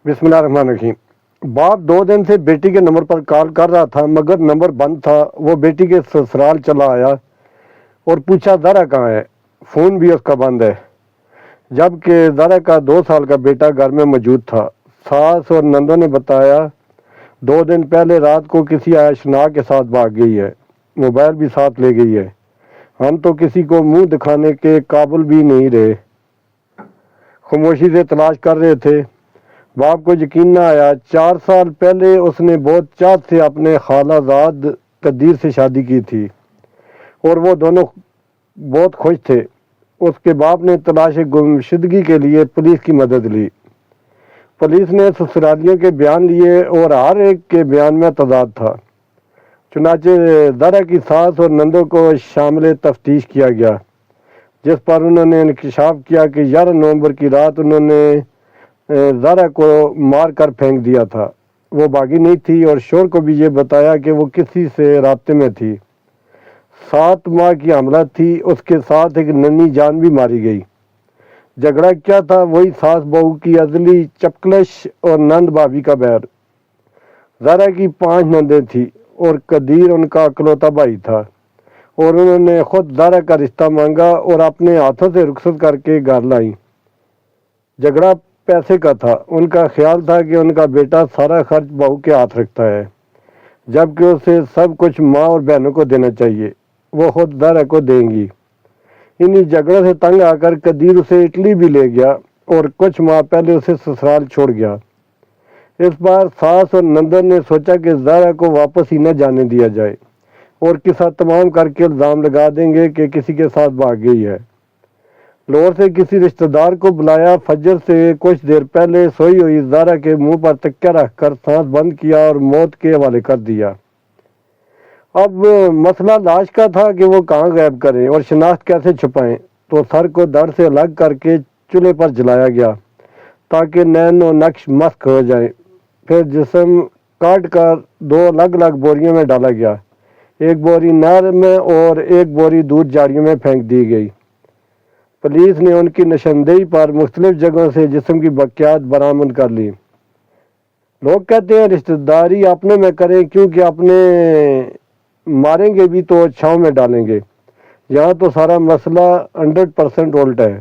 بسم اللہ الرحمن الرحیم۔ باپ 2 دن سے بیٹی کے نمبر پر کال کر رہا تھا مگر نمبر بند تھا۔ وہ بیٹی کے سسرال چلا آیا اور پوچھا زہرا کہاں ہے، فون بھی اس کا بند ہے، جبکہ زہرا کا 2 سال کا بیٹا گھر میں موجود تھا۔ ساس اور نندوں نے بتایا 2 دن پہلے رات کو کسی آشنا کے ساتھ بھاگ گئی ہے، موبائل بھی ساتھ لے گئی ہے۔ ہم تو کسی کو منہ دکھانے کے قابل بھی نہیں رہے، خاموشی سے تلاش کر رہے تھے۔ باپ کو یقین نہ آیا۔ 4 سال پہلے اس نے بہت چاہت سے اپنے خالہ زاد قدیر سے شادی کی تھی اور وہ دونوں بہت خوش تھے۔ اس کے باپ نے تلاش گمشدگی کے لیے پولیس کی مدد لی۔ پولیس نے سسرالیوں کے بیان لیے اور ہر ایک کے بیان میں تضاد تھا۔ چنانچہ زہرا کی ساس اور نندوں کو شامل تفتیش کیا گیا، جس پر انہوں نے انکشاف کیا کہ 11 نومبر کی رات انہوں نے زہرا کو مار کر پھینک دیا تھا۔ وہ باغی نہیں تھی اور شوہر کو بھی یہ بتایا کہ وہ کسی سے رابطے میں تھی۔ 7 ماہ کی حاملہ تھی۔ اس کے ساتھ ایک ننھی جان بھی ماری گئی۔ جھگڑا کیا تھا؟ وہی ساس بہو کی ازلی چپکلش اور نند بھابھی کا بیر۔ زہرا کی 5 نندیں تھیں اور قدیر ان کا اکلوتا بھائی تھا، اور انہوں نے خود زہرا کا رشتہ مانگا اور اپنے ہاتھوں سے رخصت کر کے گھر لائیں۔ جھگڑا پیسے کا تھا۔ ان کا خیال تھا کہ ان کا بیٹا سارا خرچ بہو کے ہاتھ رکھتا ہے، جبکہ اسے سب کچھ ماں اور بہنوں کو دینا چاہیے، وہ خود زہرا کو دیں گی۔ انہی جھگڑوں سے تنگ آ کر قدیر اسے اٹلی بھی لے گیا اور کچھ ماہ پہلے اسے سسرال چھوڑ گیا۔ اس بار ساس اور نندن نے سوچا کہ زہرا کو واپس ہی نہ جانے دیا جائے اور قصہ تمام کر کے الزام لگا دیں گے کہ کسی کے ساتھ بھاگ گئی ہے۔ لاہور سے کسی رشتہ دار کو بلایا۔ فجر سے کچھ دیر پہلے سوئی ہوئی زہرا کے منہ پر تکیہ رکھ کر سانس بند کیا اور موت کے حوالے کر دیا۔ اب مسئلہ لاش کا تھا کہ وہ کہاں غائب کریں اور شناخت کیسے چھپائیں، تو سر کو دڑ سے الگ کر کے چولہے پر جلایا گیا تاکہ نین و نقش مسخ ہو جائیں۔ پھر جسم کاٹ کر 2 الگ الگ بوریوں میں ڈالا گیا، ایک بوری نہر میں اور ایک بوری دور جھاڑیوں میں پھینک دی گئی۔ پولیس نے ان کی نشاندہی پر مختلف جگہوں سے جسم کی باقیات برآمد کر لی۔ لوگ کہتے ہیں رشتہ داری اپنے میں کریں، کیونکہ اپنے ماریں گے بھی تو چھاؤں میں ڈالیں گے۔ یہاں تو سارا مسئلہ 100% الٹا ہے۔